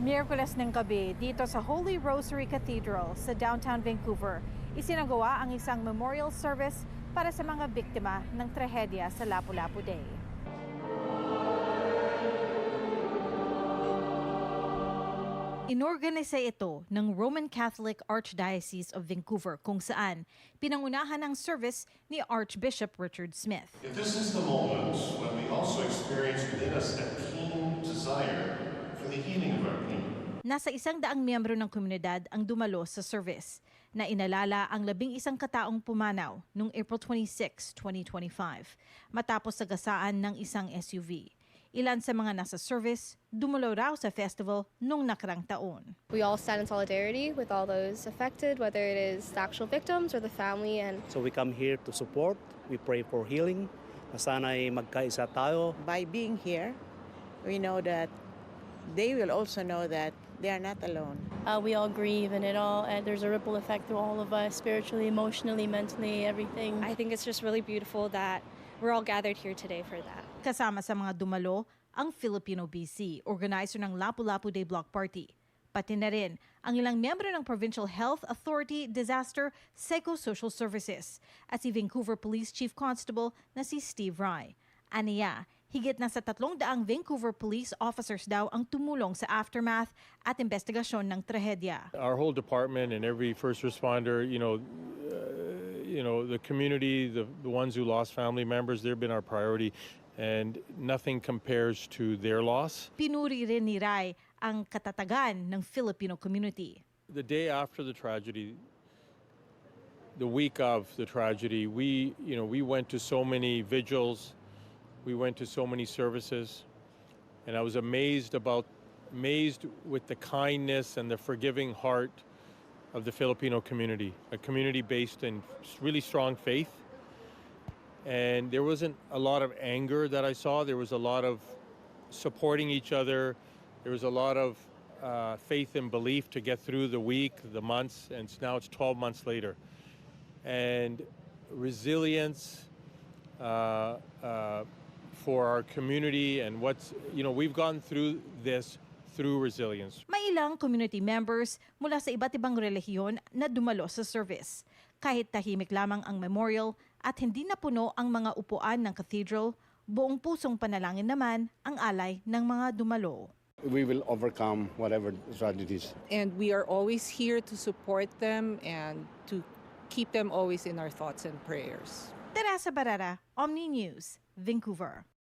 Miyerkules ng gabi dito sa Holy Rosary Cathedral sa downtown Vancouver, isinagawa ang isang memorial service para sa mga biktima ng trahedya sa Lapu-Lapu Day. Inorganisa ito ng Roman Catholic Archdiocese of Vancouver kung saan pinangunahan ang service ni Archbishop Richard Smith. If this is the moment when we also experience within us a keen desire for the healing of our pain. Nasa 100 miyembro ng komunidad ang dumalo sa service na inalala ang 11 kataong pumanaw noong April 26, 2025 matapos sagasaan ng isang SUV. Ilan sa mga nasa service dumalo raw sa festival noong nakarang taon. We all stand in solidarity with all those affected, whether it is the actual victims or the family. And so we come here to support, we pray for healing, na sana'y magkaisa tayo. By being here, we know that they will also know that they are not alone. We all grieve and there's a ripple effect to all of us, spiritually, emotionally, mentally, everything. I think it's just really beautiful that we're all gathered here today for that. Kasama sa mga dumalo, ang Filipino BC, organizer ng Lapu-Lapu Day Block Party. Pati na rin ang ilang miyembro ng Provincial Health Authority Disaster Psychosocial Services at si Vancouver Police Chief Constable na si Steve Rye. Aniya, higit na sa 300 Vancouver police officers daw ang tumulong sa aftermath at investigasyon ng trahedya. Our whole department and every first responder, the community, the ones who lost family members, they've been our priority. And nothing compares to their loss. Pinuri rin ni Rai ang katatagan ng Filipino community. The day after the tragedy, the week of the tragedy, we went to so many vigils, we went to so many services, and I was amazed with the kindness and the forgiving heart of the Filipino community, a community based in really strong faith. And there wasn't a lot of anger that I saw. There was a lot of supporting each other. There was a lot of faith and belief to get through the week, the months, and now it's 12 months later. And resilience for our community and we've gone through this through resilience. May ilang community members mula sa iba't ibang relihiyon na dumalo sa service. Kahit tahimik lamang ang memorial at hindi napuno ang mga upuan ng cathedral, buong pusong panalangin naman ang alay ng mga dumalo. We will overcome whatever tragedies. And we are always here to support them and to keep them always in our thoughts and prayers. Teresa Barrera, Omni News, Vancouver.